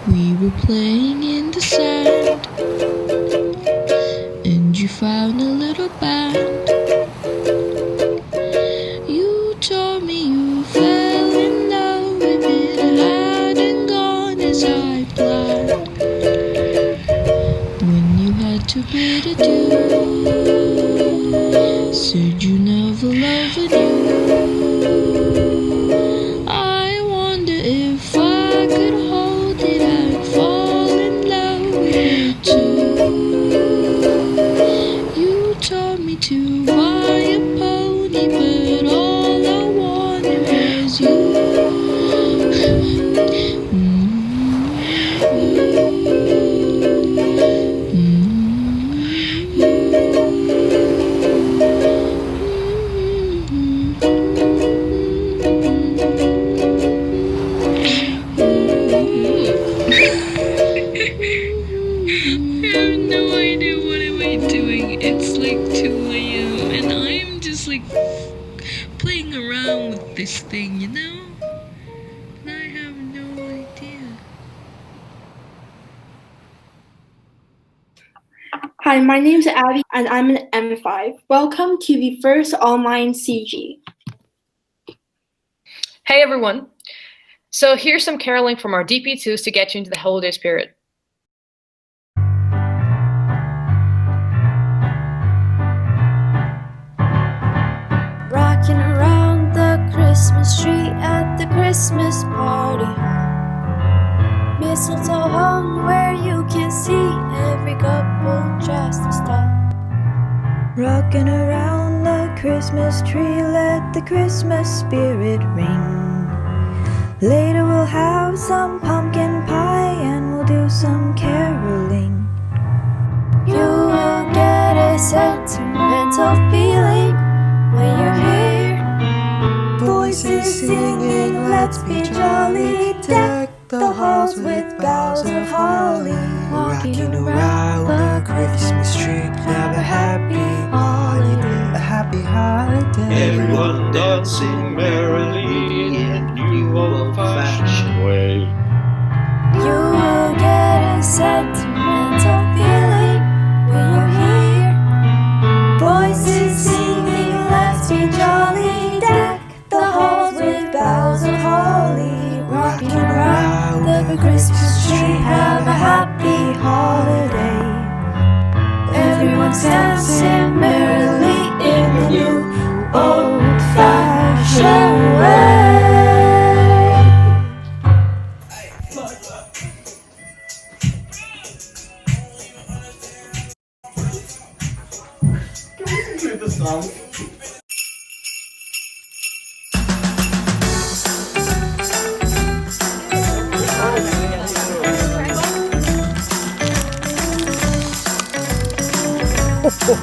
We were playing in the sand, and you found a little band. You told me you fell in love with it, hadn't gone as I planned. When you had to bid adieu, said you never love anew. I wonder if I could hold it, I'd fall in love with it too. You told me to buy a pony, but all I wanted was you. It's like 2 a.m. and I'm just like playing around with this thing, you know? And I have no idea. Hi, my name's Abby and I'm an M5. Welcome to the first online CG. Hey everyone! So here's some caroling from our DP2s to get you into the holiday spirit. Rocking around the Christmas tree at the Christmas party. Mistletoe hung where you can see every couple dressed in style. Rocking around the Christmas tree, let the Christmas spirit ring. Later we'll have some pumpkin pie and we'll do some caroling. You will get a sentimental feeling when you're here. Voices singing, let's be jolly. Deck the halls with boughs of holly. Rocking around the Christmas tree, have a happy holiday, a happy holiday. Everyone dancing merrily in new old-fashioned way. You will get a sentimental feeling when you're here. Voices singing, let's be jolly. Deck the halls with boughs of holly. Rocking around the Christmas tree, have a happy holiday. Everyone's dancing merrily in the new old-fashioned way.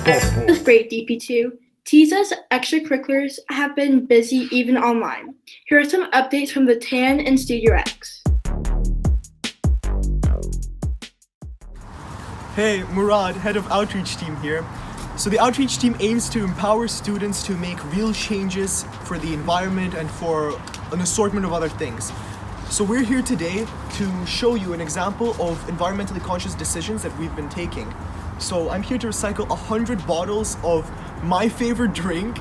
This is great, DP2. TISA's extracurriculars have been busy even online. Here are some updates from the TAN and Studio X. Hey, Murad, head of outreach team here. So the outreach team aims to empower students to make real changes for the environment and for an assortment of other things. So we're here today to show you an example of environmentally conscious decisions that we've been taking. So I'm here to recycle 100 bottles of my favorite drink,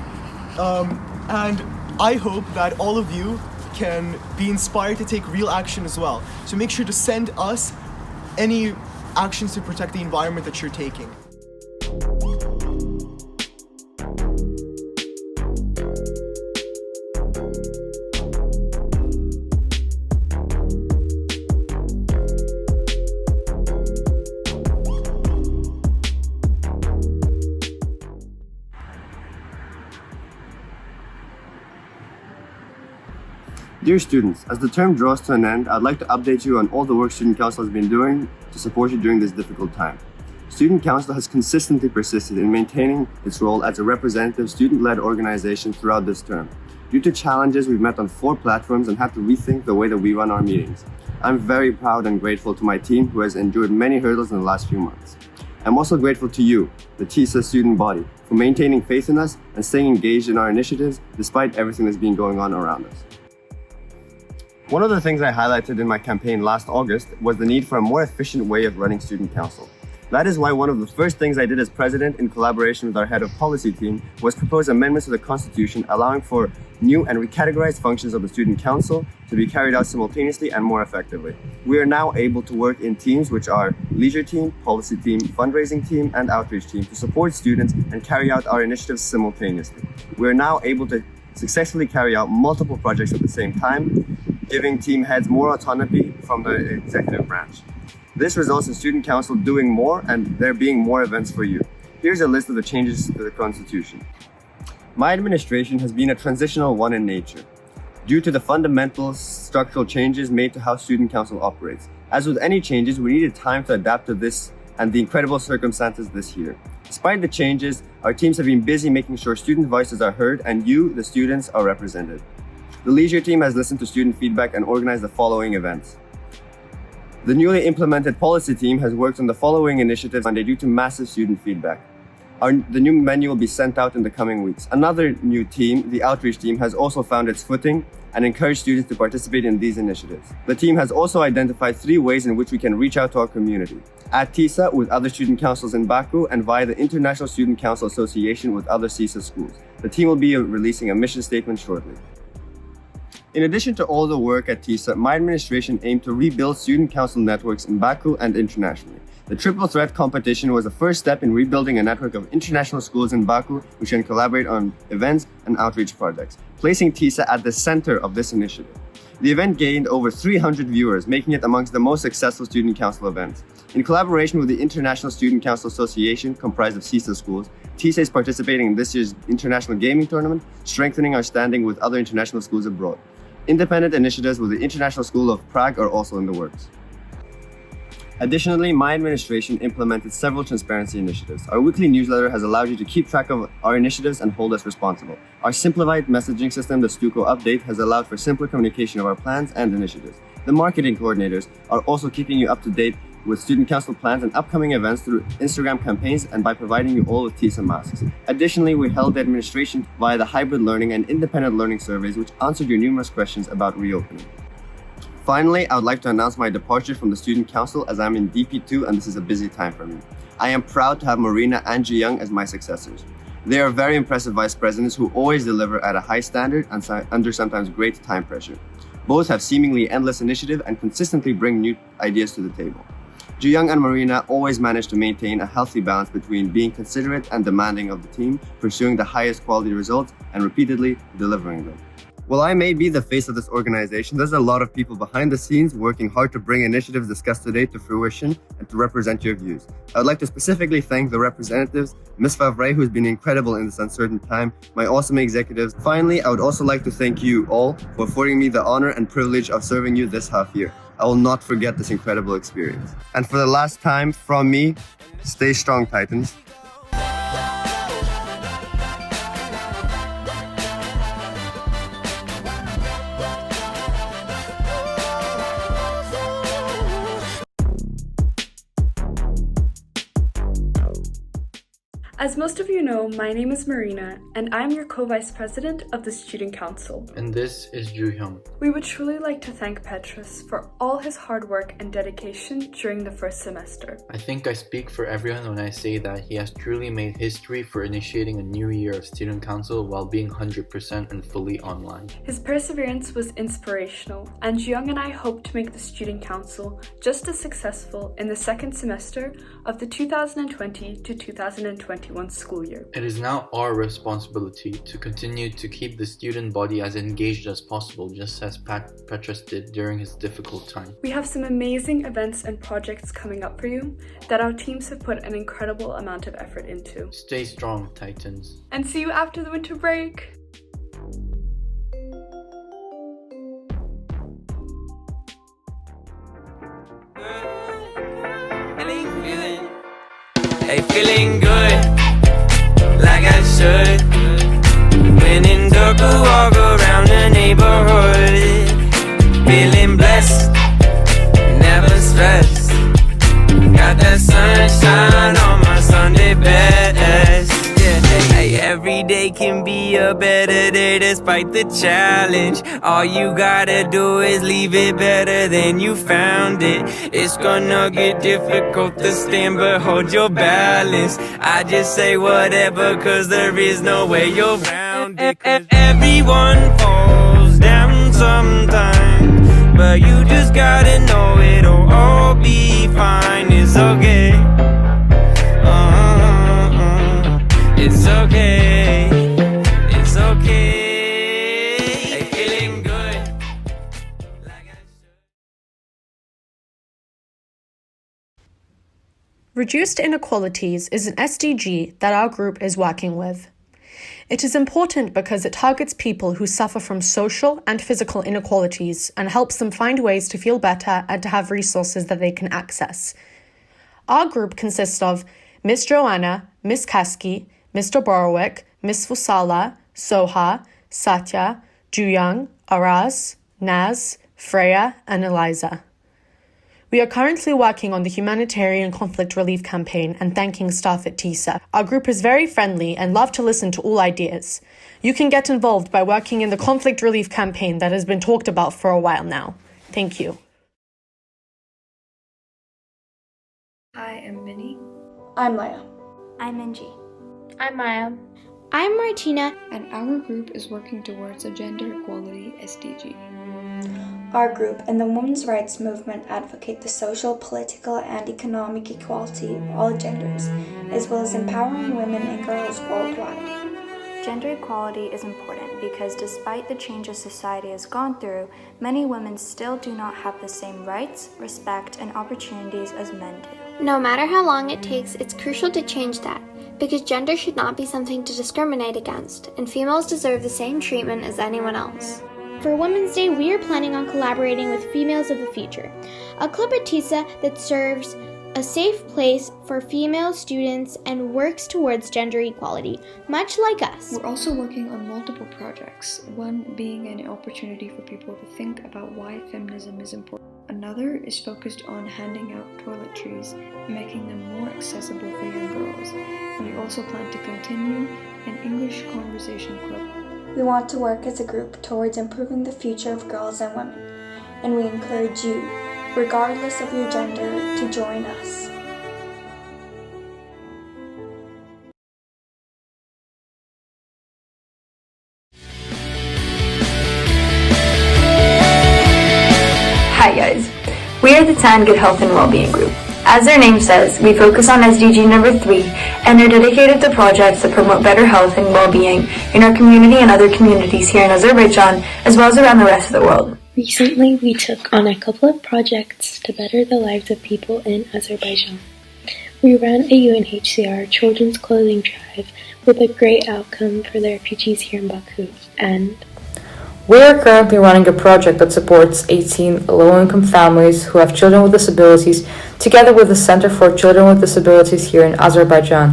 and I hope that all of you can be inspired to take real action as well. So make sure to send us any actions to protect the environment that you're taking. Dear students, as the term draws to an end, I'd like to update you on all the work Student Council has been doing to support you during this difficult time. Student Council has consistently persisted in maintaining its role as a representative student-led organization throughout this term. Due to challenges, we've met on 4 platforms and had to rethink the way that we run our meetings. I'm very proud and grateful to my team who has endured many hurdles in the last few months. I'm also grateful to you, the TISA student body, for maintaining faith in us and staying engaged in our initiatives despite everything that's been going on around us. One of the things I highlighted in my campaign last August was the need for a more efficient way of running student council. That is why one of the first things I did as president, in collaboration with our head of policy team, was propose amendments to the Constitution allowing for new and recategorized functions of the student council to be carried out simultaneously and more effectively. We are now able to work in teams which are leisure team, policy team, fundraising team, and outreach team to support students and carry out our initiatives simultaneously. We are now able to successfully carry out multiple projects at the same time, giving team heads more autonomy from the executive branch. This results in student council doing more and there being more events for you. Here's a list of the changes to the Constitution. My administration has been a transitional one in nature, due to the fundamental structural changes made to how student council operates. As with any changes, we needed time to adapt to this and the incredible circumstances this year. Despite the changes, our teams have been busy making sure student voices are heard and you, the students, are represented. The leisure team has listened to student feedback and organized the following events. The newly implemented policy team has worked on the following initiatives Monday due to massive student feedback. The new menu will be sent out in the coming weeks. Another new team, the outreach team, has also found its footing and encouraged students to participate in these initiatives. The team has also identified 3 ways in which we can reach out to our community. At TISA with other student councils in Baku and via the International Student Council Association with other CISA schools. The team will be releasing a mission statement shortly. In addition to all the work at TISA, my administration aimed to rebuild student council networks in Baku and internationally. The Triple Threat competition was the first step in rebuilding a network of international schools in Baku which can collaborate on events and outreach projects, placing TISA at the center of this initiative. The event gained over 300 viewers, making it amongst the most successful student council events. In collaboration with the International Student Council Association, comprised of CISA schools, TISA is participating in this year's international gaming tournament, strengthening our standing with other international schools abroad. Independent initiatives with the International School of Prague are also in the works. Additionally, my administration implemented several transparency initiatives. Our weekly newsletter has allowed you to keep track of our initiatives and hold us responsible. Our simplified messaging system, the StuCo Update, has allowed for simpler communication of our plans and initiatives. The marketing coordinators are also keeping you up to date with student council plans and upcoming events through Instagram campaigns and by providing you all with TISA masks. Additionally, we held the administration via the hybrid learning and independent learning surveys which answered your numerous questions about reopening. Finally, I would like to announce my departure from the Student Council as I'm in DP2 and this is a busy time for me. I am proud to have Marina and Ji-young as my successors. They are very impressive vice presidents who always deliver at a high standard and under sometimes great time pressure. Both have seemingly endless initiative and consistently bring new ideas to the table. Ji-young and Marina always manage to maintain a healthy balance between being considerate and demanding of the team, pursuing the highest quality results, and repeatedly delivering them. While I may be the face of this organization, there's a lot of people behind the scenes working hard to bring initiatives discussed today to fruition and to represent your views. I would like to specifically thank the representatives, Ms. Favre, who's been incredible in this uncertain time, my awesome executives. Finally, I would also like to thank you all for affording me the honor and privilege of serving you this half year. I will not forget this incredible experience. And for the last time, from me, stay strong, Titans. As most of you know, my name is Marina, and I'm your co-vice president of the Student Council. And this is Joo-hyung. We would truly like to thank Petrus for all his hard work and dedication during the first semester. I think I speak for everyone when I say that he has truly made history for initiating a new year of Student Council while being 100% and fully online. His perseverance was inspirational, and Ji-young and I hope to make the Student Council just as successful in the second semester of the 2020 to 2021 school year. It is now our responsibility to continue to keep the student body as engaged as possible, just as Petrus did during his difficult time. We have some amazing events and projects coming up for you that our teams have put an incredible amount of effort into. Stay strong, Titans. And see you after the winter break! Hey, feeling good, like I should. When in dark, I walk around the neighborhood. Feeling blessed, never stressed. Got that sunshine on my Sunday best. Yeah, hey, every day can be a better day despite the challenge. All you gotta do is leave it better than you found it. It's gonna get difficult to stand, but hold your balance. I just say whatever, cause there is no way you're around it. Everyone falls down sometimes, but you just gotta know it'll all be fine. It's okay. It's okay. It's okay. Hey, feeling good. Like I should. Reduced inequalities is an SDG that our group is working with. It is important because it targets people who suffer from social and physical inequalities and helps them find ways to feel better and to have resources that they can access. Our group consists of Miss Joanna, Miss Caskie, Mr. Borowick, Miss Fusala, Soha, Satya, Juyang, Araz, Naz, Freya, and Eliza. We are currently working on the Humanitarian Conflict Relief Campaign and thanking staff at TISA. Our group is very friendly and love to listen to all ideas. You can get involved by working in the Conflict Relief Campaign that has been talked about for a while now. Thank you. I am Minnie. I'm Maya. I'm Minji. I'm Maya. I'm Martina. And our group is working towards a gender equality SDG. Our group and the women's rights movement advocate the social, political, and economic equality of all genders, as well as empowering women and girls worldwide. Gender equality is important because despite the changes society has gone through, many women still do not have the same rights, respect, and opportunities as men do. No matter how long it takes, it's crucial to change that, because gender should not be something to discriminate against, and females deserve the same treatment as anyone else. For Women's Day, we are planning on collaborating with Females of the Future, a club at TISA that serves a safe place for female students and works towards gender equality, much like us. We're also working on multiple projects, one being an opportunity for people to think about why feminism is important. Another is focused on handing out toiletries, making them more accessible for young girls. And we also plan to continue an English conversation club. We want to work as a group towards improving the future of girls and women, and we encourage you, regardless of your gender, to join us. Hi guys, we are the TAN Good Health and Wellbeing Group. As their name says, we focus on SDG number 3 and are dedicated to projects that promote better health and well-being in our community and other communities here in Azerbaijan, as well as around the rest of the world. Recently, we took on a couple of projects to better the lives of people in Azerbaijan. We ran a UNHCR children's clothing drive with a great outcome for the refugees here in Baku, and we are currently running a project that supports 18 low-income families who have children with disabilities, together with the Center for Children with Disabilities here in Azerbaijan,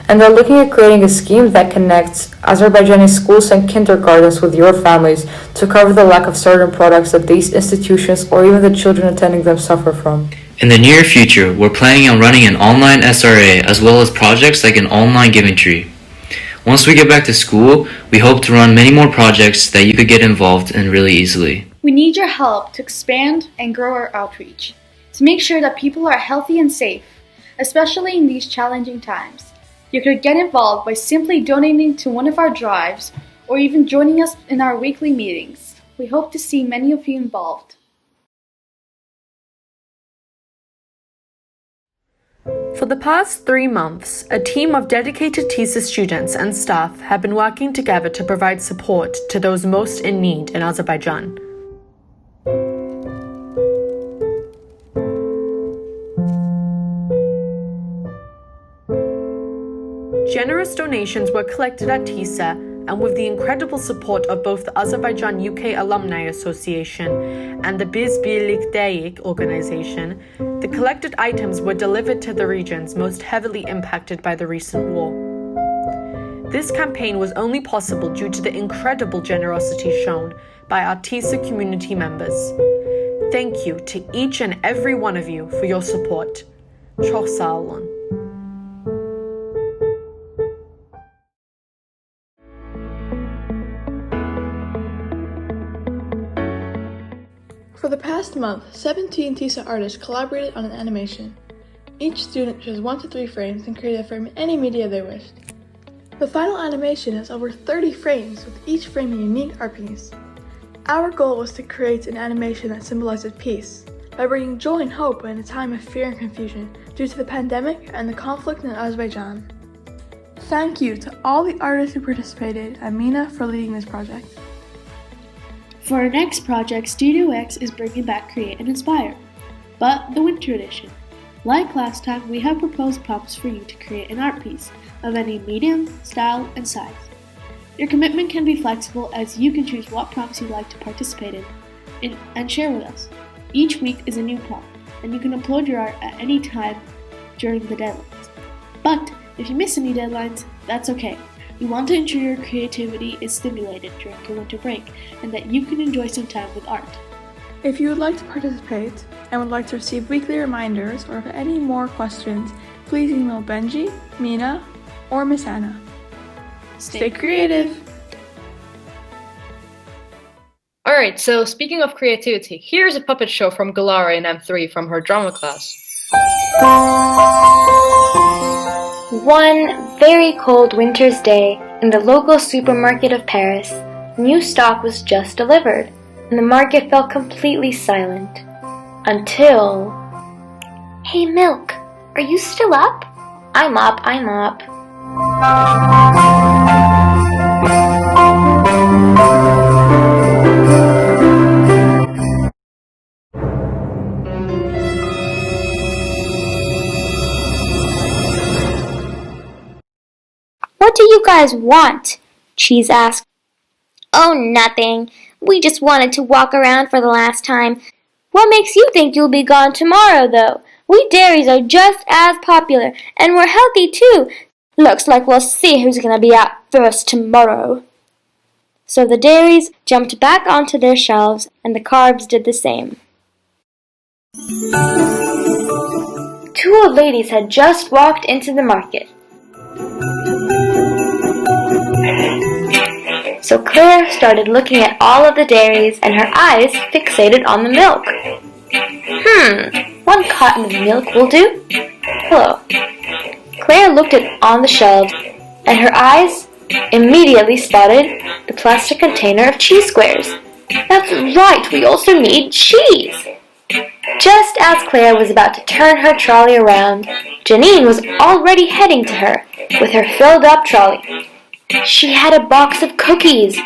and are looking at creating a scheme that connects Azerbaijani schools and kindergartens with your families to cover the lack of certain products that these institutions or even the children attending them suffer from. In the near future, we're planning on running an online SRA as well as projects like an online giving tree. Once we get back to school, we hope to run many more projects that you could get involved in really easily. We need your help to expand and grow our outreach, to make sure that people are healthy and safe, especially in these challenging times. You could get involved by simply donating to one of our drives or even joining us in our weekly meetings. We hope to see many of you involved. For the past 3 months, a team of dedicated TISA students and staff have been working together to provide support to those most in need in Azerbaijan. Generous donations were collected at TISA, and with the incredible support of both the Azerbaijan UK Alumni Association and the Biz Birlikteyik organization, the collected items were delivered to the regions most heavily impacted by the recent war. This campaign was only possible due to the incredible generosity shown by our TISA community members. Thank you to each and every one of you for your support. Çok sağ olun. For the past month, 17 TISA artists collaborated on an animation. Each student chose 1 to 3 frames and created a frame in any media they wished. The final animation is over 30 frames, with each frame a unique art piece. Our goal was to create an animation that symbolizes peace, by bringing joy and hope in a time of fear and confusion due to the pandemic and the conflict in Azerbaijan. Thank you to all the artists who participated and Mina for leading this project. For our next project, Studio X is bringing back Create and Inspire, but the winter edition. Like last time, we have proposed prompts for you to create an art piece of any medium, style, and size. Your commitment can be flexible as you can choose what prompts you'd like to participate in and share with us. Each week is a new prompt, and you can upload your art at any time during the deadlines. But if you miss any deadlines, that's okay. We want to ensure your creativity is stimulated during your winter break and that you can enjoy some time with art. If you would like to participate and would like to receive weekly reminders or have any more questions, please email Benji, Mina, or Miss Anna. Stay creative! Alright, so speaking of creativity, here's a puppet show from Galara in M3 from her drama class. One very cold winter's day in the local supermarket of Paris, new stock was just delivered, and the market fell completely silent. Until... Hey Milk, are you still up? I'm up. What do you guys want? Cheese asked. Oh, nothing. We just wanted to walk around for the last time. What makes you think you'll be gone tomorrow, though? We dairies are just as popular, and we're healthy, too. Looks like we'll see who's gonna be out first tomorrow. So the dairies jumped back onto their shelves, and the carbs did the same. 2 old ladies had just walked into the market. So Claire started looking at all of the dairies and her eyes fixated on the milk. 1 carton of milk will do. Hello. Claire looked on the shelves and her eyes immediately spotted the plastic container of cheese squares. That's right, we also need cheese. Just as Claire was about to turn her trolley around, Janine was already heading to her with her filled up trolley. She had a box of cookies,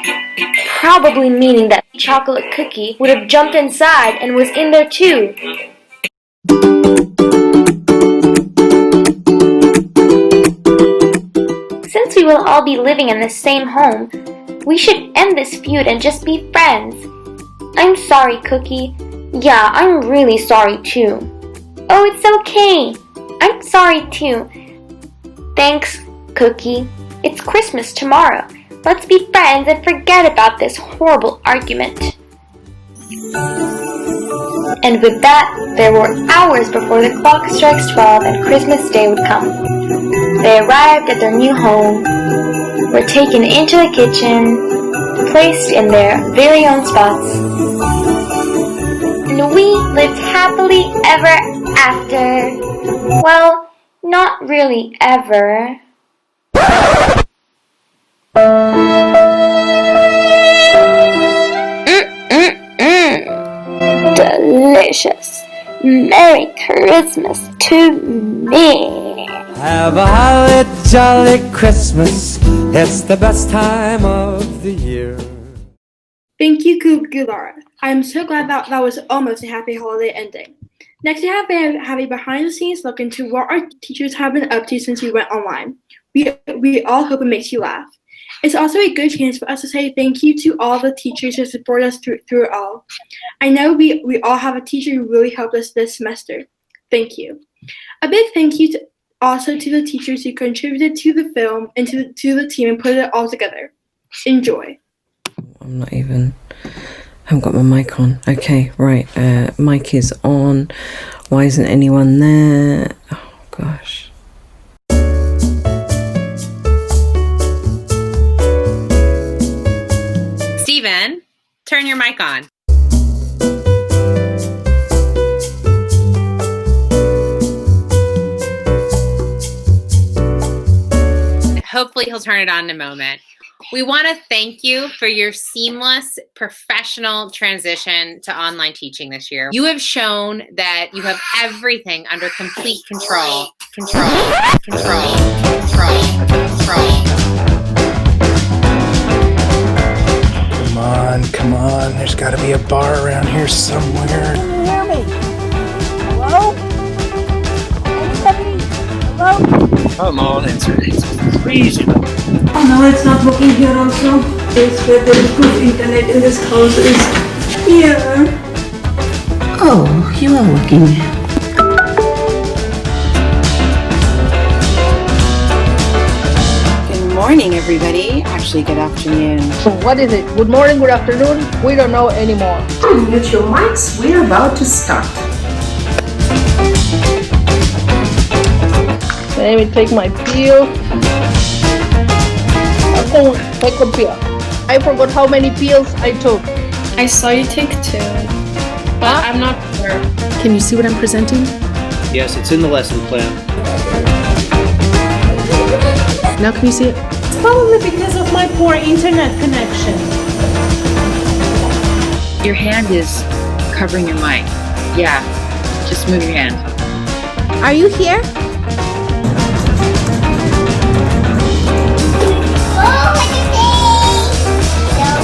probably meaning that chocolate cookie would have jumped inside and was in there too. Since we will all be living in the same home, we should end this feud and just be friends. I'm sorry, Cookie. Yeah, I'm really sorry too. Oh, it's okay. I'm sorry too. Thanks, Cookie. It's Christmas tomorrow. Let's be friends and forget about this horrible argument. And with that, there were hours before the clock strikes 12 and Christmas Day would come. They arrived at their new home, were taken into the kitchen, placed in their very own spots, and we lived happily ever after. Well, not really ever. Delicious. Merry Christmas to me. Have a holly jolly Christmas. It's the best time of the year. Thank you, Gulara. I'm so glad that was almost a happy holiday ending. Next, we have a behind-the-scenes look into what our teachers have been up to since we went online. We all hope it makes you laugh. It's also a good chance for us to say thank you to all the teachers who support us through it all. I know we all have a teacher who really helped us this semester. Thank you. A big thank you also to the teachers who contributed to the film and to the team and put it all together. Enjoy. I haven't got my mic on. Okay, right. Mic is on. Why isn't anyone there? Oh, gosh. Steven, turn your mic on. hopefully he'll turn it on in a moment. We want to thank you for your seamless professional transition to online teaching this year. You have shown that you have everything under complete control. Control. Come on, there's gotta be a bar around here somewhere. Can you hear me? Hello? Anybody? Hello? Come on, answer it. Please. Oh no, it's not working here also. It's where there is good internet in this house is here. Oh, you are working. Good morning, everybody. Actually, good afternoon. So what is it? Good morning, good afternoon? We don't know anymore. Mute your mics. We're about to start. Let me take my pill. Oh, take a pill. I forgot how many pills I took. I saw you take 2, but I'm not sure. Can you see what I'm presenting? Yes, it's in the lesson plan. Now can you see it? It's probably because of my poor internet connection. Your hand is covering your mic. Yeah, just move your hand. Are you here?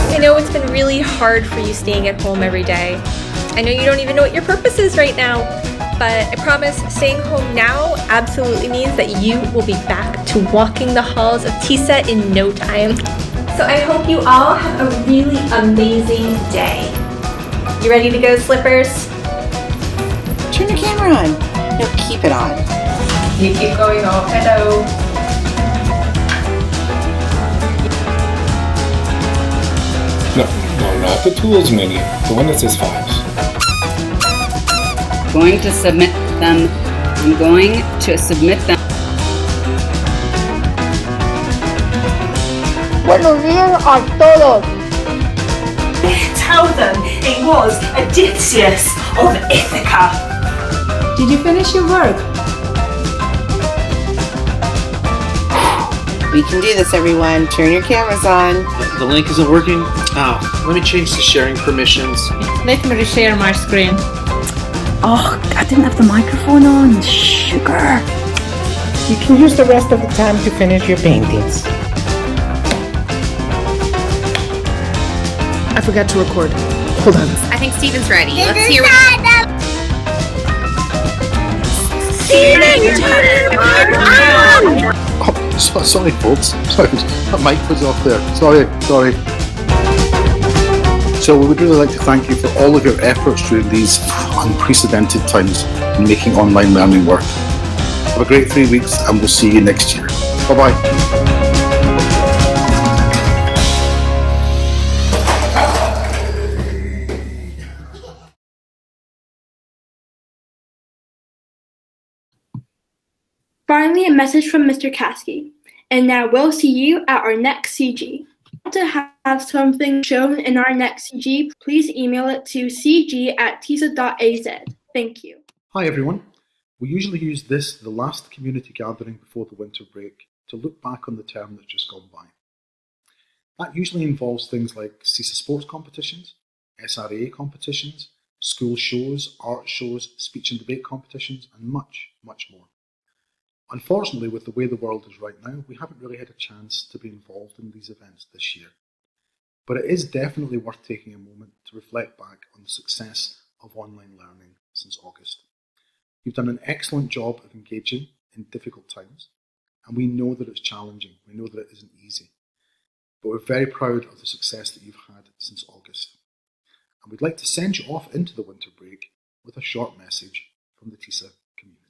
I know it's been really hard for you staying at home every day. I know you don't even know what your purpose is right now, but I promise staying home now absolutely means that you will be back to walking the halls of TISA in no time. So I hope you all have a really amazing day. You ready to go, Slippers? Turn your camera on. No, keep it on. You keep going. Oh, hello. No, not the tools menu. The one that says files. Going to submit them. I'm going to submit them. Buenos días a todos. Tell them it was Odysseus of Ithaca. Did you finish your work? We can do this, everyone. Turn your cameras on. The link isn't working? Oh, let me change the sharing permissions. Let me reshare my screen. Oh, I didn't have the microphone on. Sugar. You can use the rest of the time to finish your paintings. I forgot to record. Hold on. I think Steven's ready. Let's hear what Oh, sorry, folks. Sorry, that mic was off there. Sorry. So we would really like to thank you for all of your efforts during these unprecedented times in making online learning work. Have a great 3 weeks, and we'll see you next year. Bye-bye. Finally, a message from Mr. Caskie. And now we'll see you at our next CG. To have something shown in our next CG, please email it to cg@tisa.az. Thank you. Hi everyone. We usually use this, the last community gathering before the winter break, to look back on the term that's just gone by. That usually involves things like CISA sports competitions, SRA competitions, school shows, art shows, speech and debate competitions, and much, much more. Unfortunately, with the way the world is right now, we haven't really had a chance to be involved in these events this year. But it is definitely worth taking a moment to reflect back on the success of online learning since August. You've done an excellent job of engaging in difficult times, and we know that it's challenging. We know that it isn't easy. But we're very proud of the success that you've had since August. And we'd like to send you off into the winter break with a short message from the TISA community.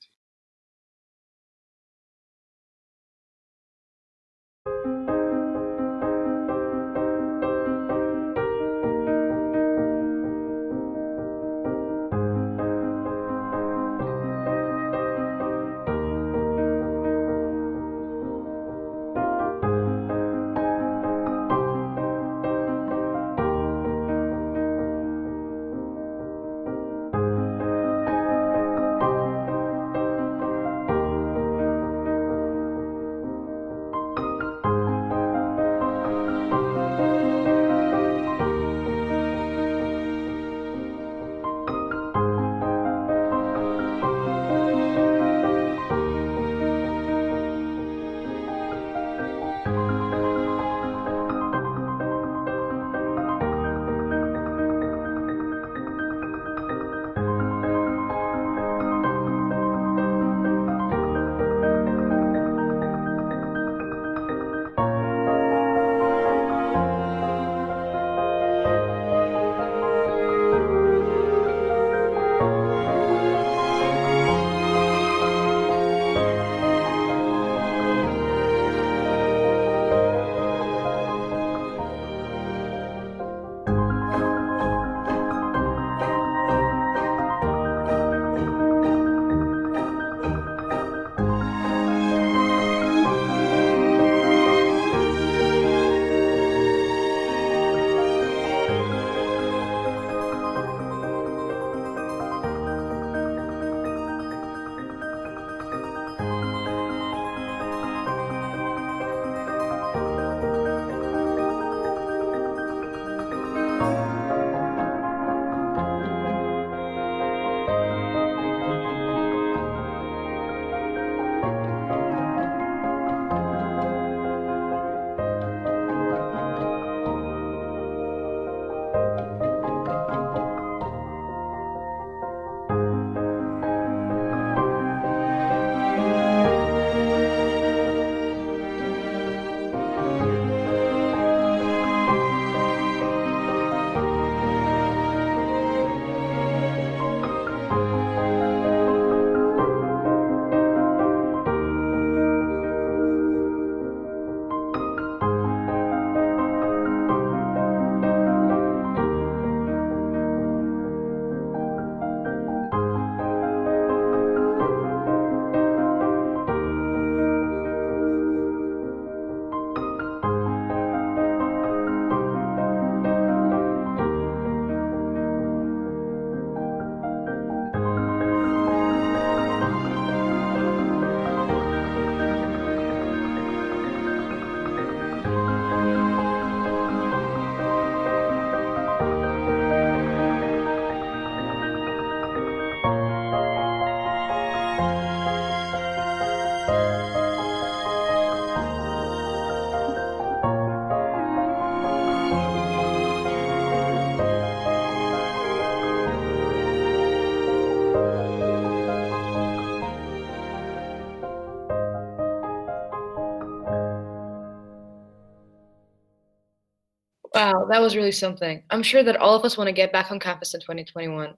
Wow, that was really something. I'm sure that all of us want to get back on campus in 2021.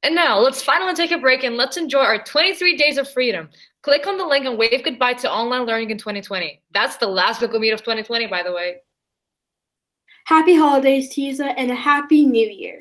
And now, let's finally take a break and let's enjoy our 23 days of freedom. Click on the link and wave goodbye to online learning in 2020. That's the last Google Meet of 2020, by the way. Happy holidays, TISA, and a happy new year.